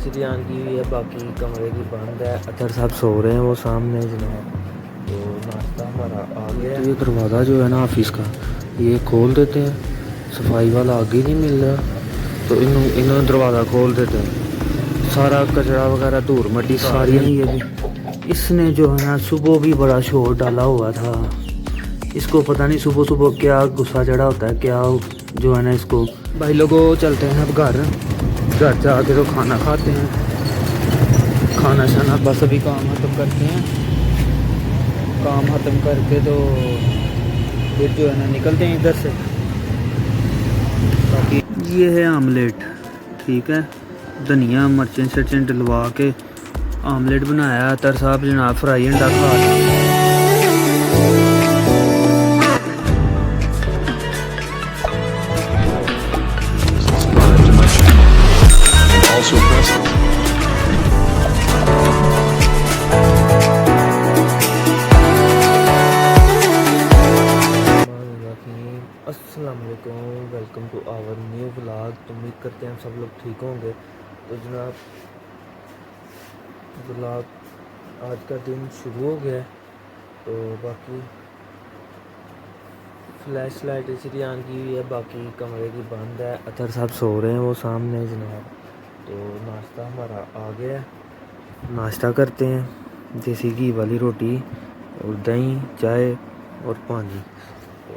LCD की हुई है, बाकी कमरे की बंद है। अतर साहब सो रहे हैं वो सामने जनाब। तो नाश्ता हमारा आ गया। तो ये दरवाज़ा जो है ना ऑफिस का, ये खोल देते हैं। सफाई वाला आगे नहीं मिल रहा, तो इन्होंने दरवाज़ा खोल देते हैं। सारा कचरा वगैरह धूल मट्टी सारी ये भी इसने जो है ना सुबह भी बड़ा शोर डाला हुआ था। इसको पता नहीं सुबह सुबह क्या गुस्सा चढ़ा होता है, क्या जो है ना इसको। भाई लोगों चलते हैं अब घर जाके तो खाना खाते हैं। खाना शाना बस अभी काम ख़त्म करते हैं। काम ख़त्म करके तो फिर जो है ना निकलते हैं इधर से। बाकी ये है आमलेट, ठीक है। धनिया मिर्चें शर्चें डलवा के आमलेट बनाया। अतर साहब जनाब फ्राई अंडा खा अस्सलाम वालेकुम, welcome to our new vlog. तो उम्मीद करते हैं हम सब लोग ठीक होंगे। तो जनाब व्लॉग आज का दिन शुरू हो गया है। तो बाकी फ्लैश लाइट एलसीडी ऑन की हुई है, बाकी कमरे की बंद है। अतर साहब सो रहे हैं वो सामने जनाब। तो नाश्ता हमारा आ गया है। नाश्ता करते हैं, देसी घी वाली रोटी और दही चाय और पानी। तो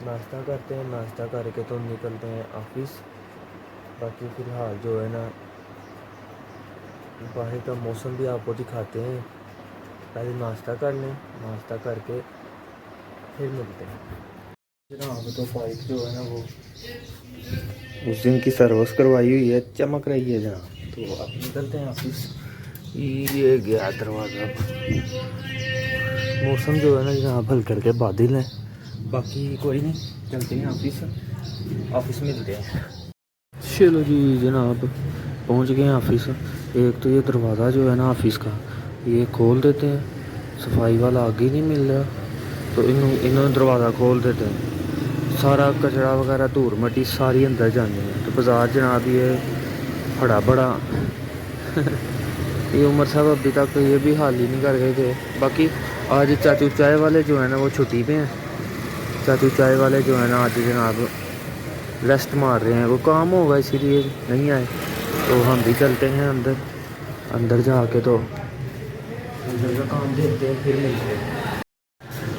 नाश्ता करते हैं, नाश्ता करके तो निकलते हैं ऑफिस। बाकी फ़िलहाल जो है ना बाहर का मौसम भी आपको दिखाते हैं। पहले नाश्ता कर लें, नाश्ता करके फिर मिलते हैं जनाब। तो बाइक जो है ना वो उस दिन की सर्विस करवाई हुई है, चमक रही है जनाब। तो अब निकलते हैं ऑफिस। ये गया दरवाज़ा। मौसम जो है ना जनाब हल्के हल्के बादल है। बाकी कोई नहीं, चलते हैं ऑफिस मिलते हैं। चलो जी जनाब पहुंच गए हैं ऑफिस। एक तो ये दरवाज़ा जो है ना ऑफिस का, ये खोल देते हैं। सफाई वाला आगे नहीं मिल रहा, तो इन्होंने दरवाज़ा खोल देते हैं। सारा कचरा वगैरह धूल मट्टी सारी अंदर जानी है। तो बाज़ार जनाब ये बड़ा बड़ा ये उमर साहब अभी तक ये भी हाल ही नहीं कर गए थे। बाकी आज चाचू चाय वाले जो है ना वो छुट्टी पे हैं। चाचू चाय वाले जो है ना आज जनाब रेस्ट मार रहे हैं, वो काम होगा इसीलिए नहीं आए। तो हम भी चलते हैं अंदर जाके तो अंदर का काम देखते हैं फिर मिलते हैं।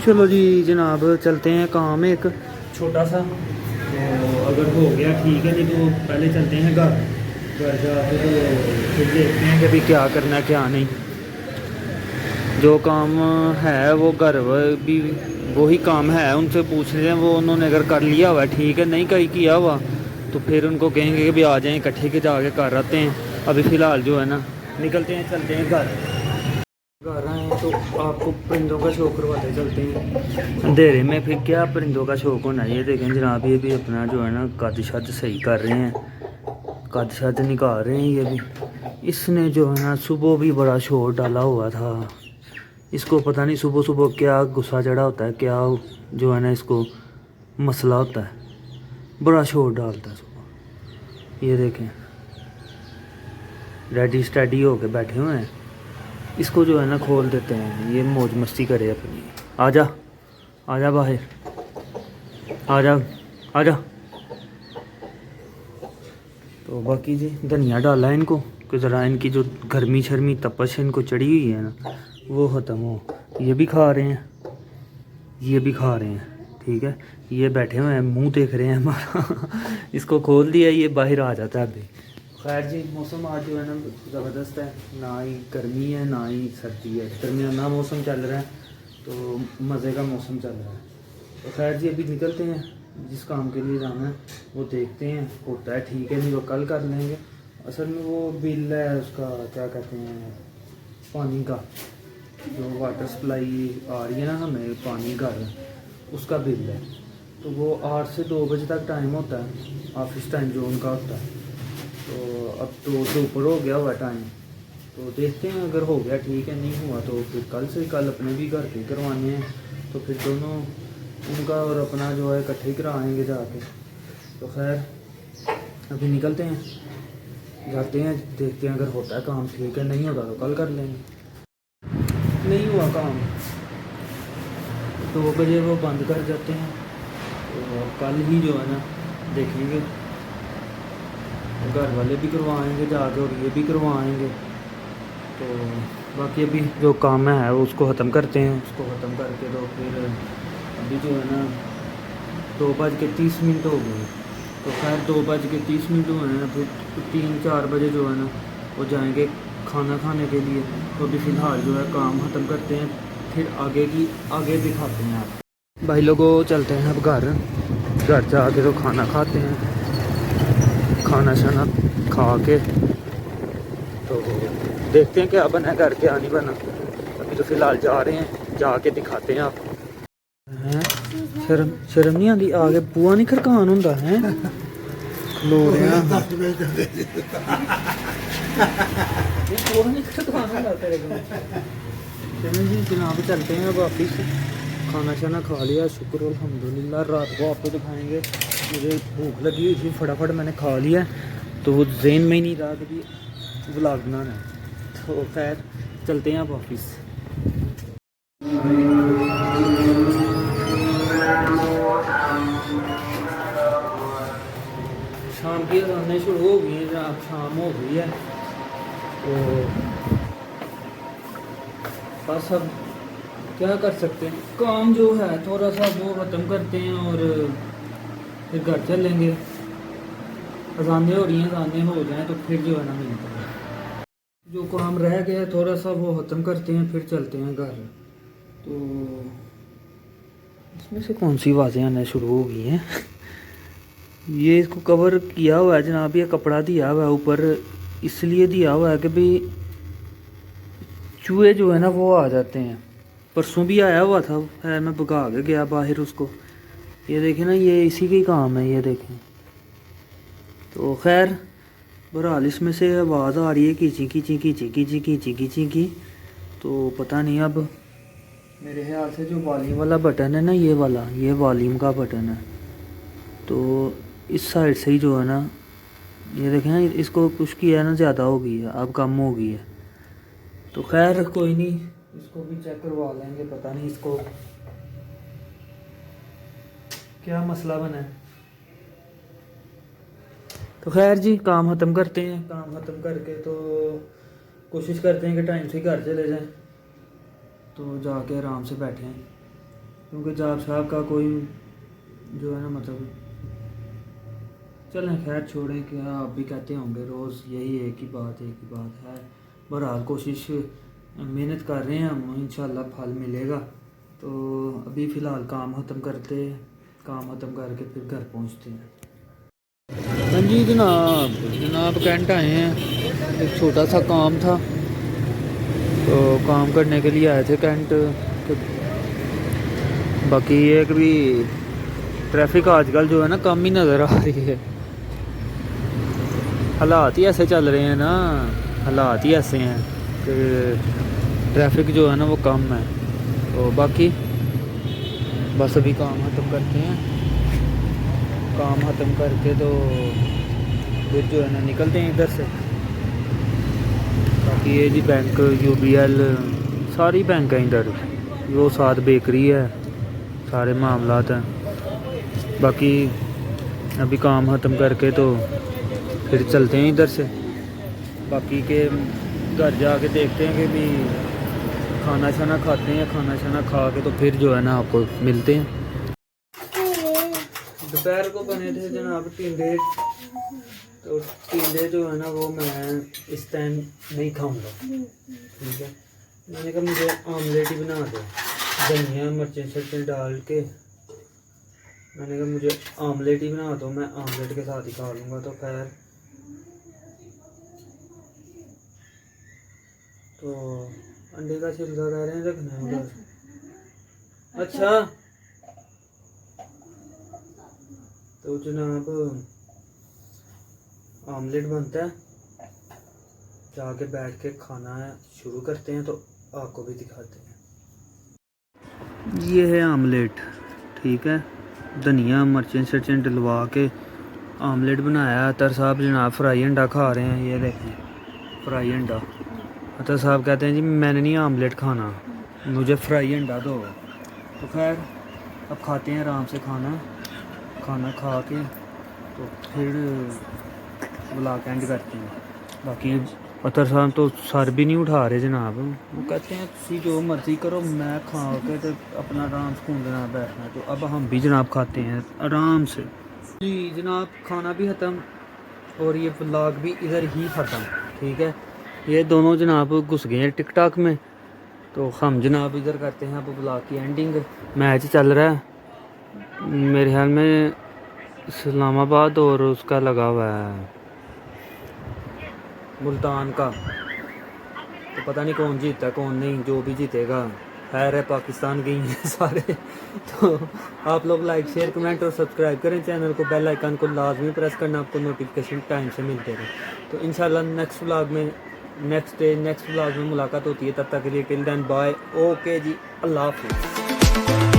चलो जी जनाब चलते हैं काम एक छोटा सा। तो अगर हो गया ठीक है, नहीं तो पहले चलते हैं घर जाके तो फिर देखते हैं कि अभी क्या करना है क्या नहीं। जो काम है वो घर भी वही काम है, उनसे पूछ रहे हैं। वो उन्होंने अगर कर लिया हुआ ठीक है, नहीं कहीं किया हुआ तो फिर उनको कहेंगे कि भी आ जाएं इकट्ठे के जाके कर आते हैं। अभी फ़िलहाल जो है ना निकलते हैं, चलते हैं घर आए हैं तो आपको परिंदों का शौक़ करवाते चलते हैं। अंधेरे में फिर क्या परिंदों का शौक़ होना। ये देखें जनाब ये भी अपना जो है ना कद शद सही कर रहे हैं, कद शद निकाल रहे हैं। ये भी इसने जो है ना सुबह भी बड़ा शोर डाला हुआ था। इसको पता नहीं सुबह सुबह क्या गुस्सा चढ़ा होता है, क्या जो है ना इसको मसला होता है, बड़ा शोर डालता है सुबह। ये देखें रेडी स्टडी होके बैठे हुए हैं। इसको जो है ना खोल देते हैं, ये मौज मस्ती करे अपनी। आजा आजा बाहर, आजा आजा। तो बाकी जी धनिया डाला है इनको कि ज़रा इनकी जो गर्मी शर्मी तपश है इनको चढ़ी हुई है ना वो ख़त्म हो। ये भी खा रहे हैं, ये भी खा रहे हैं, ठीक है। ये बैठे हुए हैं मुंह देख रहे हैं हमारा इसको खोल दिया, ये बाहर आ जाता है अभी। खैर जी मौसम आज जो है ना ज़बरदस्त है, ना ही गर्मी है ना ही सर्दी है, दरमियाना मौसम चल रहा है। तो मज़े का मौसम चल रहा है। तो खैर जी अभी निकलते हैं, जिस काम के लिए जाना है वो देखते हैं होता है ठीक है, नहीं तो कल कर लेंगे। असल में वो बिल है उसका क्या कहते हैं पानी का, जो वाटर सप्लाई आ रही है ना हमें पानी घर, उसका बिल है। तो वो 8 से 2 बजे तक टाइम होता है, ऑफिस टाइम जो उनका होता है। तो अब तो ऊपर हो गया हुआ टाइम। तो देखते हैं अगर हो गया ठीक है, नहीं हुआ तो फिर कल से कल अपने भी घर पे करवाने हैं। तो फिर दोनों उनका और अपना जो है इकट्ठे ही कराएँगे जाके। तो खैर अभी निकलते हैं, जाते हैं, देखते हैं, अगर होता है काम ठीक है, नहीं होता तो कल कर लेंगे। नहीं हुआ काम 2 बजे वो बंद कर जाते हैं, तो कल ही जो है ना देखेंगे, घर वाले भी करवाएंगे जाके और ये भी करवाएंगे। तो बाकी अभी जो काम है वो उसको ख़त्म करते हैं, उसको ख़त्म करके तो फिर अभी जो है ना 2:30 हो गए। तो खैर 2:30 हुए हैं, फिर 3-4 बजे जो है ना वो जाएंगे खाना खाने के लिए। तो अभी फ़िलहाल जो है काम ख़त्म करते हैं, फिर आगे दिखाते हैं आप भाई लोगों। चलते हैं अब घर जाके तो खाना खाते हैं, खाना शाना खा के तो देखते हैं क्या बना, घर क्या नहीं बना। अभी तो फ़िलहाल जा रहे हैं, जाके दिखाते हैं आप। हैं शर्म नहीं आती, आगे बुआ नहीं खड़कान होंदा है, खलो रहे हैं जी। जनाब चलते हैं वापिस, खाना शाना खा लिया, शुक्र अल्हम्दुलिल्लाह। रात को आपको दिखाएंगे, मुझे भूख लगी हुई थी, फटाफट मैंने खा लिया, तो वो जेहन में ही नहीं रहा कि व्लॉग बनाना है। तो खैर चलते हैं वापिस। शाम की अजानें शुरू हो गई हैं, अब शाम हो गई है, तो बस अब क्या कर सकते हैं, काम जो है थोड़ा सा वो ख़त्म करते हैं और फिर घर चलेंगे। अजानें हो रही हैं, अजानें हो जाएं तो फिर जो है ना मिलते हैं। जो काम रह गया थोड़ा सा वो ख़त्म करते हैं, फिर चलते हैं घर। तो इसमें से कौन सी आवाज़ें आना शुरू हो गई हैं? ये इसको कवर किया हुआ है जनाब, ये कपड़ा दिया हुआ है ऊपर, इसलिए दिया हुआ है कि भाई चूहे जो है ना वो आ जाते हैं। परसों भी आया हुआ था, है मैं भगा के गया बाहर उसको। ये देखें ना, ये इसी का ही काम है, ये देखें। तो खैर बहरहाल इसमें से आवाज़ आ रही है कीची कीची कीची कीची कीची कीची की। तो पता नहीं, अब मेरे ख्याल से जो वॉल्यूम वाला बटन है ना, ये वाला, ये वॉल्यूम का बटन है, तो इस साइड से ही जो है ना, ये देखें ना, इसको पुश किया है ना, ज़्यादा हो गई है, अब कम हो गई है। तो खैर कोई नहीं, इसको भी चेक करवा लेंगे, पता नहीं इसको क्या मसला बना है। तो खैर जी काम ख़त्म करते हैं, काम ख़त्म करके तो कोशिश करते हैं कि टाइम से घर चले जाएं, तो जाके आराम से बैठें, क्योंकि जाब साहब का कोई जो है ना मतलब, चलें खैर छोड़ें, कि आप भी कहते होंगे रोज़ यही एक ही बात है। बहरहाल कोशिश मेहनत कर रहे हैं हम, इंशाल्लाह फल मिलेगा। तो अभी फ़िलहाल काम ख़त्म करते हैं, काम ख़त्म करके फिर घर पहुंचते हैं। हाँ जी जनाब कैंट आए हैं, एक छोटा सा काम था, तो काम करने के लिए आए थे कैंट। बाकी ये कि भी ट्रैफिक आजकल जो है ना कम ही नज़र आ रही है, हालात ही ऐसे चल रहे हैं ना, हालात ही ऐसे हैं कि ट्रैफिक जो है ना वो कम है। तो बाकी बस अभी काम ख़त्म करते हैं, काम ख़त्म करके तो फिर जो है ना निकलते हैं इधर से। बाकी ये जी बैंक UBL सारी बैंक है इधर, वो साथ बेकरी है, सारे मामलात हैं। बाकी अभी काम ख़त्म करके तो फिर चलते हैं इधर से, बाकी के घर जाके देखते हैं कि भी खाना शाना खाते हैं, खाना शाना खा के तो फिर जो है ना आपको मिलते हैं। दोपहर को बने थे जनाब टिंडे, तो टिंडे जो है ना वो मैं इस टाइम नहीं खाऊंगा, ठीक है। मैंने कहा मुझे आमलेट ही बना दो, धनिया मिर्चें शर्चें डाल के, मैंने कहा मुझे आमलेट ही बना दो, मैं आमलेट के साथ ही खा लूँगा। तो खैर तो अंडे का छिलका कह रहे हैं रखना है उधर, अच्छा। तो जनाब आमलेट बनता है, जाके बैठ के खाना है शुरू करते हैं, तो आपको भी दिखाते हैं। ये है आमलेट, ठीक है, धनिया मिर्चें शर्चें डलवा के आमलेट बनाया। अतर साहब जनाब फ्राई अंडा खा रहे हैं, ये देखें फ्राई अंडा। अतर साहब कहते हैं जी मैंने नहीं आमलेट खाना, मुझे फ्राई अंडा दो। तो खैर अब खाते हैं आराम से खाना खा के तो फिर ब्लॉग एंड करते हैं। बाकी अतर साहब तो सर भी नहीं उठा रहे जनाब, वो कहते हैं तुसी जो मर्ज़ी करो, मैं खा के तो अपना आराम सुकून के नाम बैठना। तो अब हम भी जनाब खाते हैं आराम से जी जनाब। खाना भी ख़त्म और ये ब्लॉग भी इधर ही ख़त्म, ठीक है। ये दोनों जनाब घुस गए हैं टिकटॉक में, तो हम जनाब इधर करते हैं अब ब्लॉग की एंडिंग। मैच चल रहा है मेरे ख्याल में इस्लामाबाद और उसका लगा हुआ है मुल्तान का, तो पता नहीं कौन जीतता कौन नहीं, जो भी जीतेगा खैर है, पाकिस्तान गई हैं सारे। तो आप लोग लाइक शेयर कमेंट और सब्सक्राइब करें चैनल को, बेल आइकन को लाजमी प्रेस करना, आपको नोटिफिकेशन टाइम से मिलते रहे। तो इंशाल्लाह नेक्स्ट व्लॉग में नेक्स्ट व्लॉग में मुलाकात होती है, तब तक के लिए टिल देन बाय, ओके जी, अल्लाह हाफिज़।